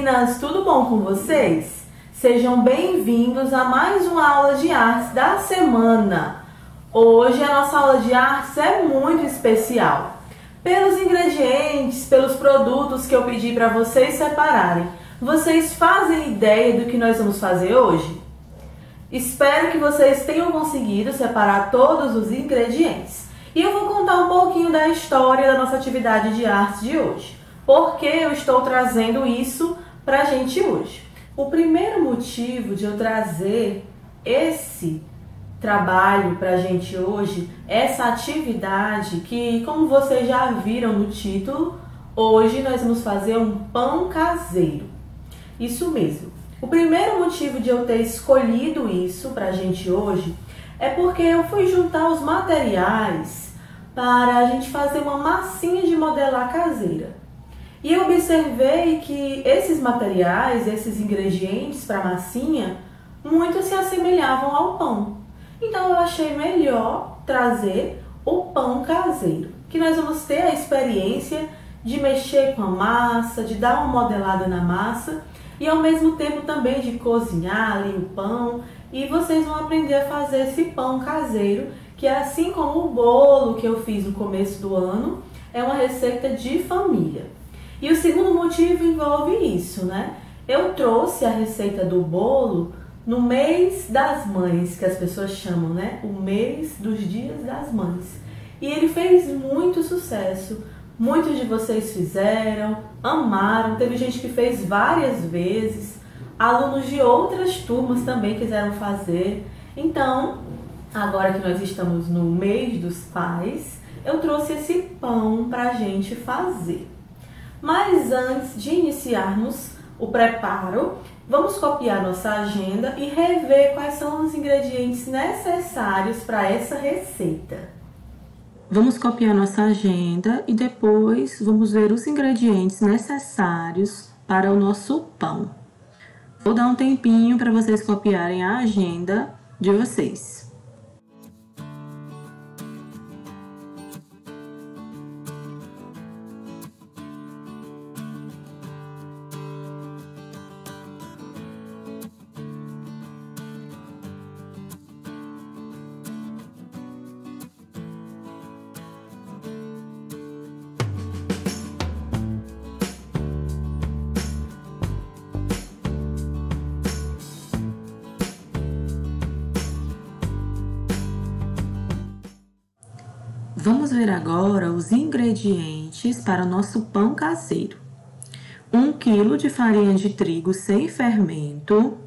meninas, tudo bom com vocês? Sejam bem-vindos a mais uma aula de artes da semana. Hoje a nossa aula de artes é muito especial. Pelos ingredientes, pelos produtos que eu pedi para vocês separarem, vocês fazem ideia do que nós vamos fazer hoje? Espero que vocês tenham conseguido separar todos os ingredientes. E eu vou contar um pouquinho da história da nossa atividade de artes de hoje. Por que eu estou trazendo isso pra gente hoje? O primeiro motivo de eu trazer esse trabalho pra gente hoje, essa atividade que, como vocês já viram no título, hoje nós vamos fazer um pão caseiro. Isso mesmo. O primeiro motivo de eu ter escolhido isso pra gente hoje é porque eu fui juntar os materiais para a gente fazer uma massinha de modelar caseira. E eu observei que esses materiais, esses ingredientes para a massinha, muito se assemelhavam ao pão. Então eu achei melhor trazer o pão caseiro, que nós vamos ter a experiência de mexer com a massa, de dar uma modelada na massa e ao mesmo tempo também de cozinhar ali o pão. E vocês vão aprender a fazer esse pão caseiro, que é assim como o bolo que eu fiz no começo do ano, é uma receita de família. E o segundo motivo envolve isso, né? Eu trouxe a receita do bolo no mês das mães, que as pessoas chamam, né? O mês dos dias das mães. E ele fez muito sucesso. Muitos de vocês fizeram, amaram, teve gente que fez várias vezes. Alunos de outras turmas também quiseram fazer. Então, agora que nós estamos no mês dos pais, eu trouxe esse pão para a gente fazer. Mas antes de iniciarmos o preparo, vamos copiar nossa agenda e rever quais são os ingredientes necessários para essa receita. Vamos copiar nossa agenda e depois vamos ver os ingredientes necessários para o nosso pão. Vou dar um tempinho para vocês copiarem a agenda de vocês. Vamos ver agora os ingredientes para o nosso pão caseiro. 1 kg de farinha de trigo sem fermento.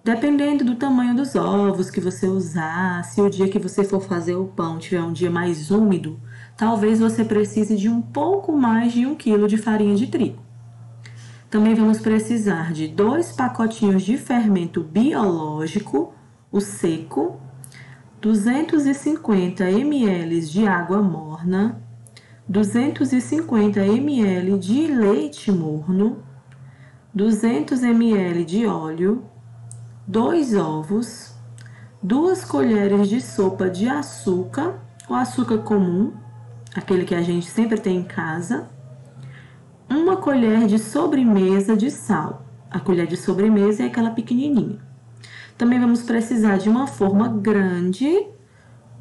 Dependendo do tamanho dos ovos que você usar, se o dia que você for fazer o pão tiver um dia mais úmido, talvez você precise de um pouco mais de 1 kg de farinha de trigo. Também vamos precisar de 2 pacotinhos de fermento biológico, o seco, 250 ml de água morna, 250 ml de leite morno, 200 ml de óleo, 2 ovos, 2 colheres de sopa de açúcar, o açúcar comum, aquele que a gente sempre tem em casa, 1 colher de sobremesa de sal. A colher de sobremesa é aquela pequenininha. Também vamos precisar de uma forma grande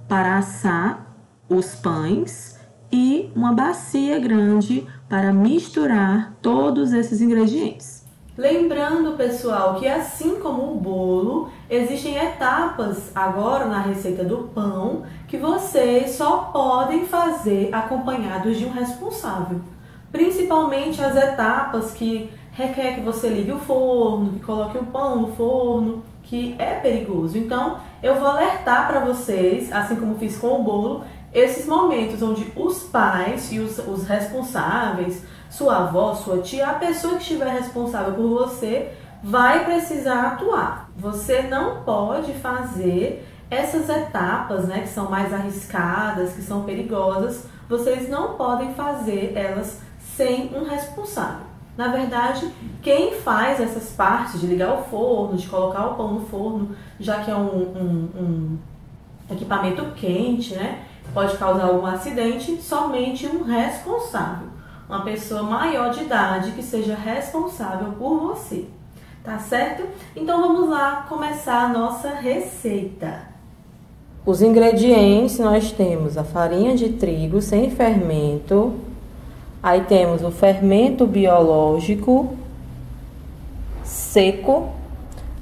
para assar os pães e uma bacia grande para misturar todos esses ingredientes. Lembrando, pessoal, que assim como o bolo, existem etapas agora na receita do pão que vocês só podem fazer acompanhados de um responsável. Principalmente as etapas que requer que você ligue o forno, que coloque o pão no forno, que é perigoso. Então, eu vou alertar para vocês, assim como fiz com o bolo, esses momentos onde os pais e os responsáveis, sua avó, sua tia, a pessoa que estiver responsável por você, vai precisar atuar. Você não pode fazer essas etapas, né, que são mais arriscadas, que são perigosas, vocês não podem fazer elas sem um responsável. Na verdade, quem faz essas partes de ligar o forno, de colocar o pão no forno, já que é um equipamento quente, né? Pode causar algum acidente, somente um responsável. uma pessoa maior de idade que seja responsável por você, tá certo? Então vamos lá começar a nossa receita. Os ingredientes, nós temos a farinha de trigo sem fermento, aí temos o fermento biológico seco,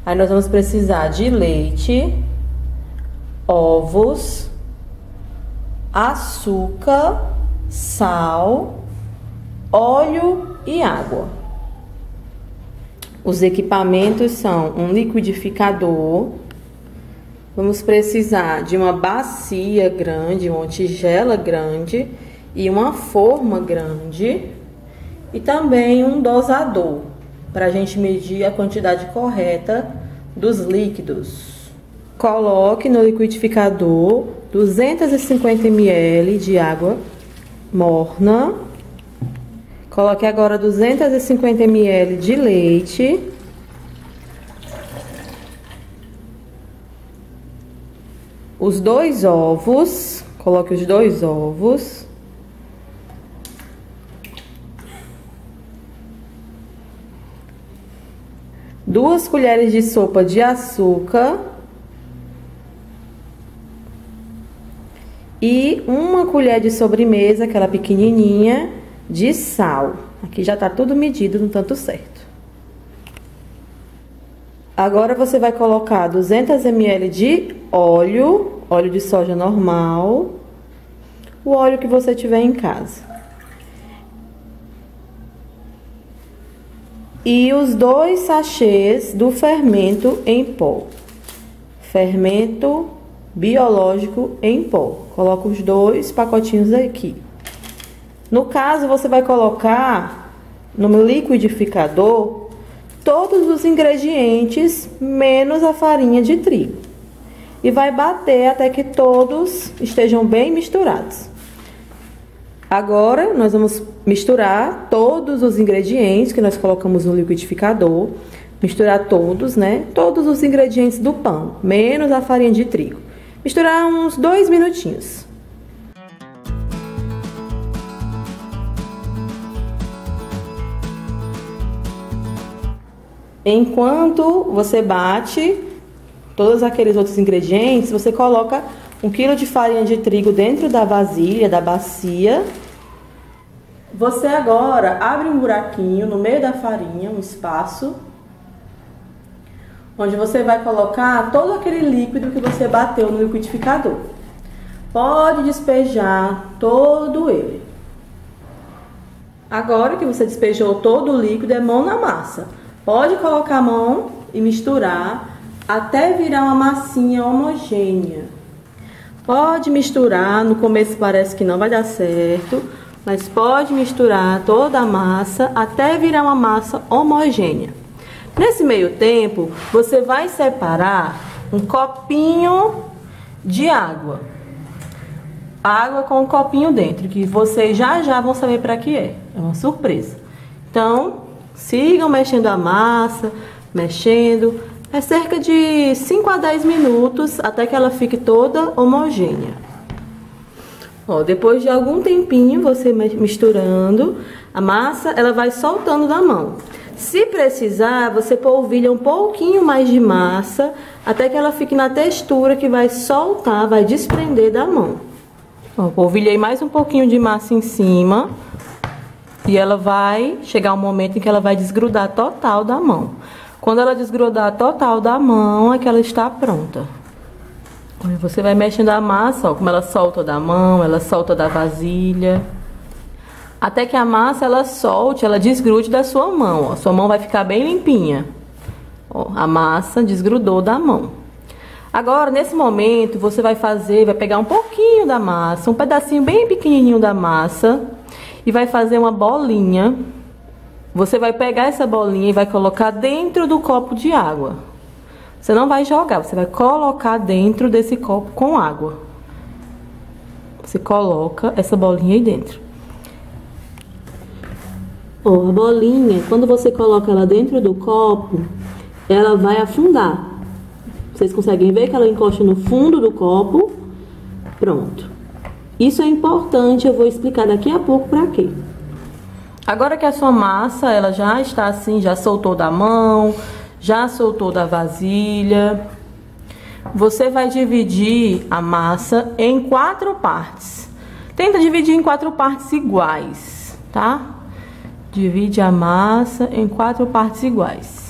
aí nós vamos precisar de leite, ovos, açúcar, sal, óleo e água. Os equipamentos são um liquidificador, vamos precisar de uma bacia grande, uma tigela grande e uma forma grande e também um dosador para a gente medir a quantidade correta dos líquidos. Coloque no liquidificador 250 ml de água morna. Coloque agora 250 ml de leite. Os 2 ovos. Coloque os 2 ovos. Duas colheres de sopa de açúcar. E uma colher de sobremesa, aquela pequenininha, de sal. Aqui já tá tudo medido no tanto certo. Agora você vai colocar 200 ml de óleo, óleo de soja normal, o óleo que você tiver em casa. E os 2 sachês do fermento em pó. Fermento biológico em pó. Coloca os 2 pacotinhos aqui. No caso, você vai colocar no liquidificador todos os ingredientes, menos a farinha de trigo. E vai bater até que todos estejam bem misturados. Agora, nós vamos misturar todos os ingredientes que nós colocamos no liquidificador. Misturar todos, né? Todos os ingredientes do pão, menos a farinha de trigo. Misturar uns 2 minutinhos. Enquanto você bate todos aqueles outros ingredientes, você coloca 1 kg de farinha de trigo dentro da vasilha, da bacia. Você agora abre um buraquinho no meio da farinha, um espaço, onde você vai colocar todo aquele líquido que você bateu no liquidificador. Pode despejar todo ele. Agora que você despejou todo o líquido, é mão na massa. Pode colocar a mão e misturar até virar uma massinha homogênea. Pode misturar, no começo parece que não vai dar certo, mas pode misturar toda a massa até virar uma massa homogênea. Nesse meio tempo, você vai separar um copinho de água. Água com um copinho dentro, que vocês já vão saber para que é. É uma surpresa. Então, sigam mexendo a massa, mexendo. É cerca de 5 a 10 minutos até que ela fique toda homogênea. Ó, depois de algum tempinho, você misturando, a massa ela vai soltando da mão. Se precisar, você polvilha um pouquinho mais de massa até que ela fique na textura que vai soltar, vai desprender da mão. Ó, polvilhei mais um pouquinho de massa em cima e ela vai chegar um momento em que ela vai desgrudar total da mão. Quando ela desgrudar total da mão, é que ela está pronta. Você vai mexendo a massa, ó, como ela solta da mão, ela solta da vasilha. Até que a massa ela solte, ela desgrude da sua mão, ó. Sua mão vai ficar bem limpinha. Ó, a massa desgrudou da mão. Agora, nesse momento, você vai pegar um pouquinho da massa, um pedacinho bem pequenininho da massa e vai fazer uma bolinha. Você vai pegar essa bolinha e vai colocar dentro do copo de água. Você não vai jogar, você vai colocar dentro desse copo com água. Você coloca essa bolinha aí dentro. Ó, a bolinha, quando você coloca ela dentro do copo, ela vai afundar. Vocês conseguem ver que ela encosta no fundo do copo. Pronto. Isso é importante, eu vou explicar daqui a pouco pra quê. Agora que a sua massa, ela já está assim, já soltou da mão, já soltou da vasilha, você vai dividir a massa em 4 partes. Tenta dividir em 4 partes iguais, tá? Divide a massa em 4 partes iguais.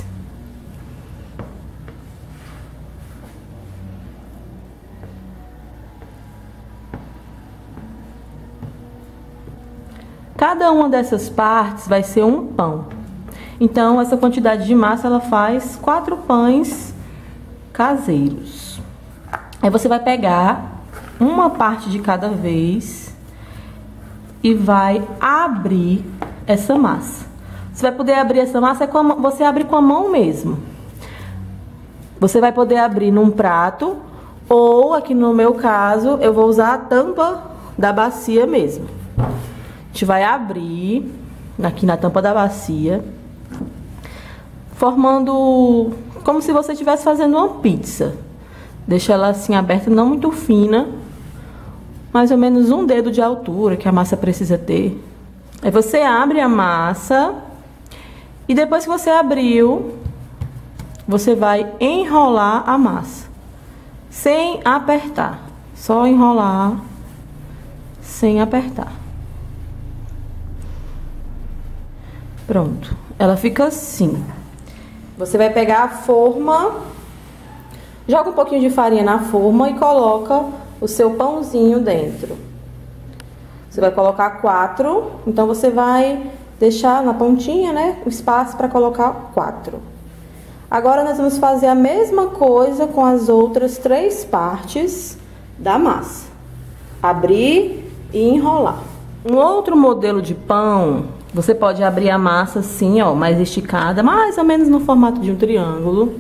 Cada uma dessas partes vai ser um pão. Então, essa quantidade de massa, ela faz 4 pães caseiros. Aí você vai pegar uma parte de cada vez e vai abrir essa massa. Você vai poder abrir essa massa, você abre com a mão mesmo. Você vai poder abrir num prato, ou aqui no meu caso, eu vou usar a tampa da bacia mesmo. A gente vai abrir aqui na tampa da bacia, formando como se você estivesse fazendo uma pizza. Deixa ela assim aberta, não muito fina, mais ou menos um dedo de altura que a massa precisa ter. Aí você abre a massa e depois que você abriu, você vai enrolar a massa, sem apertar, só enrolar, sem apertar. Pronto, ela fica assim. Você vai pegar a forma, joga um pouquinho de farinha na forma e coloca o seu pãozinho dentro. Você vai colocar 4, então você vai deixar na pontinha, né, o espaço para colocar 4. Agora nós vamos fazer a mesma coisa com as outras 3 partes da massa. Abrir e enrolar. Um outro modelo de pão, você pode abrir a massa assim, ó, mais esticada, mais ou menos no formato de um triângulo.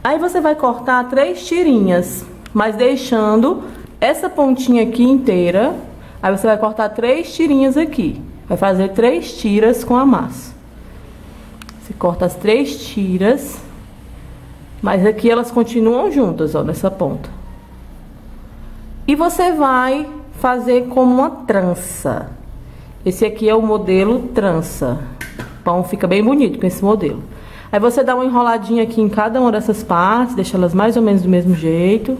Aí você vai cortar 3 tirinhas, mas deixando essa pontinha aqui inteira. Aí você vai cortar 3 tirinhas aqui. Vai fazer 3 tiras com a massa. Você corta as 3 tiras, mas aqui elas continuam juntas, ó, nessa ponta. E você vai fazer como uma trança. Esse aqui é o modelo trança. O pão fica bem bonito com esse modelo. Aí você dá uma enroladinha aqui em cada uma dessas partes, deixa elas mais ou menos do mesmo jeito,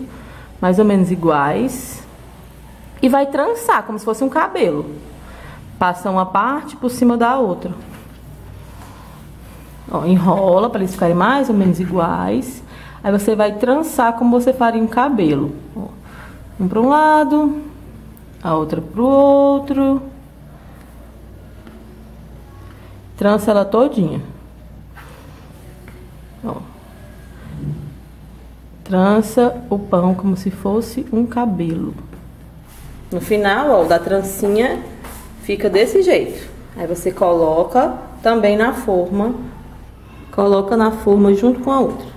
mais ou menos iguais. E vai trançar, como se fosse um cabelo. Passa uma parte por cima da outra. Ó, enrola para eles ficarem mais ou menos iguais. Aí você vai trançar como você faria um cabelo. Ó, um para um lado, a outra para o outro. Trança ela todinha. Ó. Trança o pão como se fosse um cabelo. No final, ó, da trancinha fica desse jeito. Aí você coloca também na forma. Coloca na forma junto com a outra.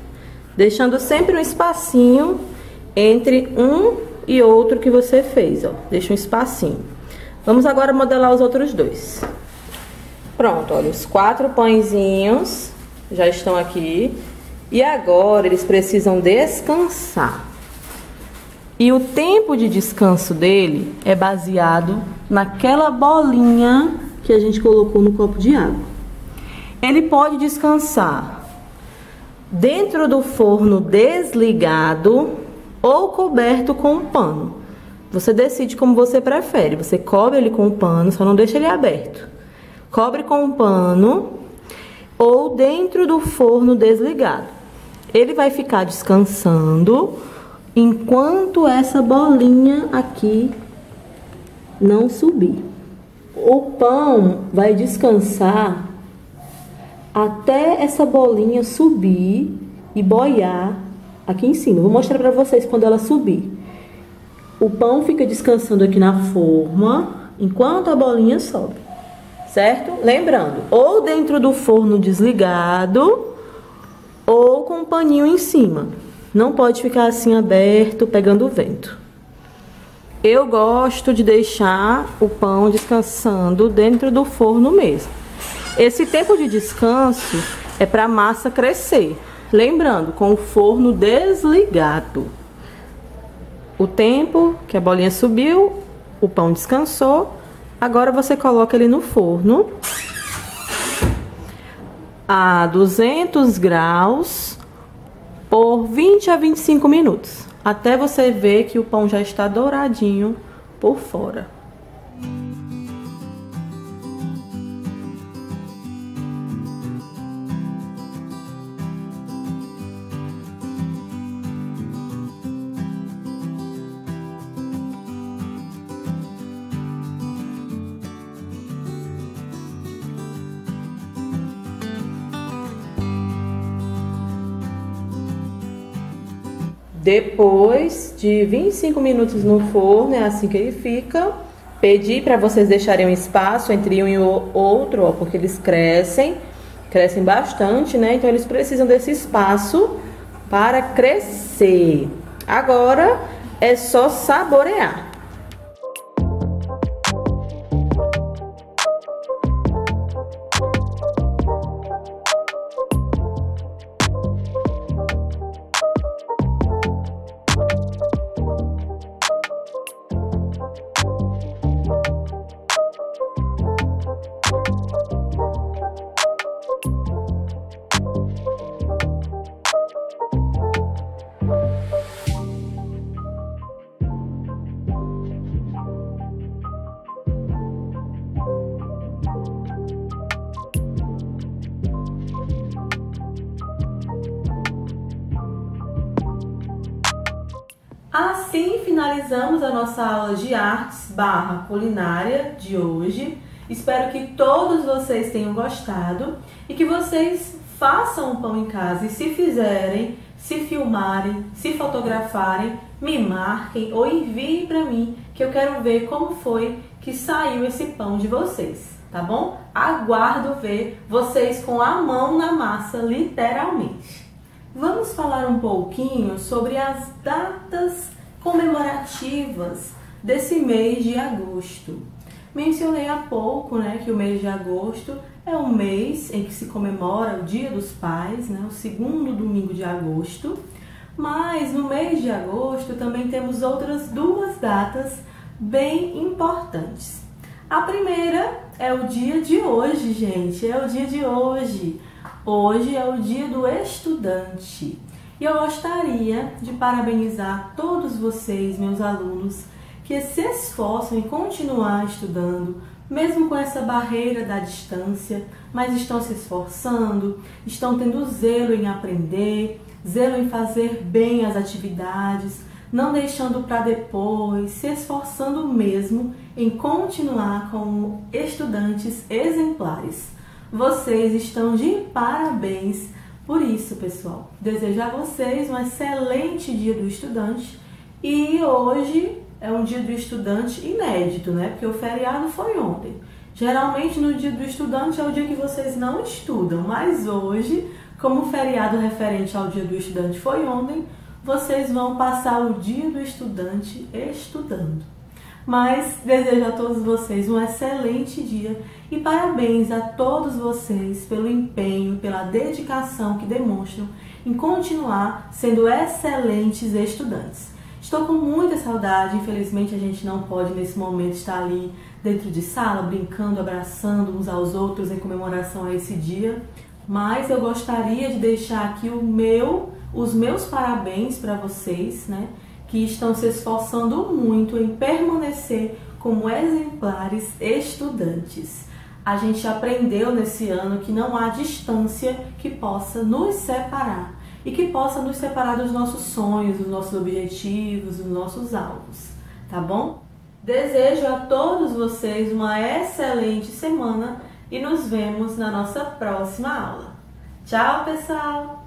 Deixando sempre um espacinho entre um e outro que você fez, ó. Deixa um espacinho. Vamos agora modelar os outros 2. Pronto, olha, os 4 pãezinhos já estão aqui. E agora eles precisam descansar. E o tempo de descanso dele é baseado naquela bolinha que a gente colocou no copo de água. Ele pode descansar dentro do forno desligado ou coberto com um pano. Você decide como você prefere. Você cobre ele com um pano, só não deixa ele aberto. Cobre com um pano ou dentro do forno desligado. Ele vai ficar descansando enquanto essa bolinha aqui não subir. O pão vai descansar até essa bolinha subir e boiar aqui em cima. Vou mostrar para vocês quando ela subir. O pão fica descansando aqui na forma enquanto a bolinha sobe, certo? Lembrando, ou dentro do forno desligado ou com um paninho em cima. Não pode ficar assim aberto, pegando o vento. Eu gosto de deixar o pão descansando dentro do forno mesmo. Esse tempo de descanso é para a massa crescer. Lembrando, com o forno desligado. O tempo que a bolinha subiu, o pão descansou, Agora você coloca ele no forno a 200 graus por 20 a 25 minutos, até você ver que o pão já está douradinho por fora. Depois de 25 minutos no forno, é assim que ele fica. Pedi para vocês deixarem um espaço entre um e o outro, ó, porque eles crescem bastante, né? Então eles precisam desse espaço para crescer. Agora é só saborear. Assim finalizamos a nossa aula de artes / culinária de hoje. Espero que todos vocês tenham gostado e que vocês façam o pão em casa e, se fizerem, se filmarem, se fotografarem, me marquem ou enviem para mim, que eu quero ver como foi que saiu esse pão de vocês, tá bom? Aguardo ver vocês com a mão na massa, literalmente. Vamos falar um pouquinho sobre as datas comemorativas desse mês de agosto. Mencionei há pouco, né, que o mês de agosto é um mês em que se comemora o Dia dos Pais, né, o segundo domingo de agosto. Mas no mês de agosto também temos outras duas datas bem importantes. A primeira é o dia de hoje, gente, é o dia de hoje. Hoje é o dia do estudante e eu gostaria de parabenizar todos vocês, meus alunos, que se esforçam em continuar estudando, mesmo com essa barreira da distância, mas estão se esforçando, estão tendo zelo em aprender, zelo em fazer bem as atividades, não deixando para depois, se esforçando mesmo em continuar como estudantes exemplares. Vocês estão de parabéns por isso, pessoal. Desejo a vocês um excelente dia do estudante. E hoje é um dia do estudante inédito, né? Porque o feriado foi ontem. Geralmente no dia do estudante é o dia que vocês não estudam, mas hoje, como o feriado referente ao dia do estudante foi ontem, vocês vão passar o dia do estudante estudando. Mas desejo a todos vocês um excelente dia e parabéns a todos vocês pelo empenho, pela dedicação que demonstram em continuar sendo excelentes estudantes. Estou com muita saudade, infelizmente a gente não pode nesse momento estar ali dentro de sala, brincando, abraçando uns aos outros em comemoração a esse dia, mas eu gostaria de deixar aqui os meus parabéns para vocês, né? Que estão se esforçando muito em permanecer como exemplares estudantes. A gente aprendeu nesse ano que não há distância que possa nos separar e que possa nos separar dos nossos sonhos, dos nossos objetivos, dos nossos alvos, tá bom? Desejo a todos vocês uma excelente semana e nos vemos na nossa próxima aula. Tchau, pessoal!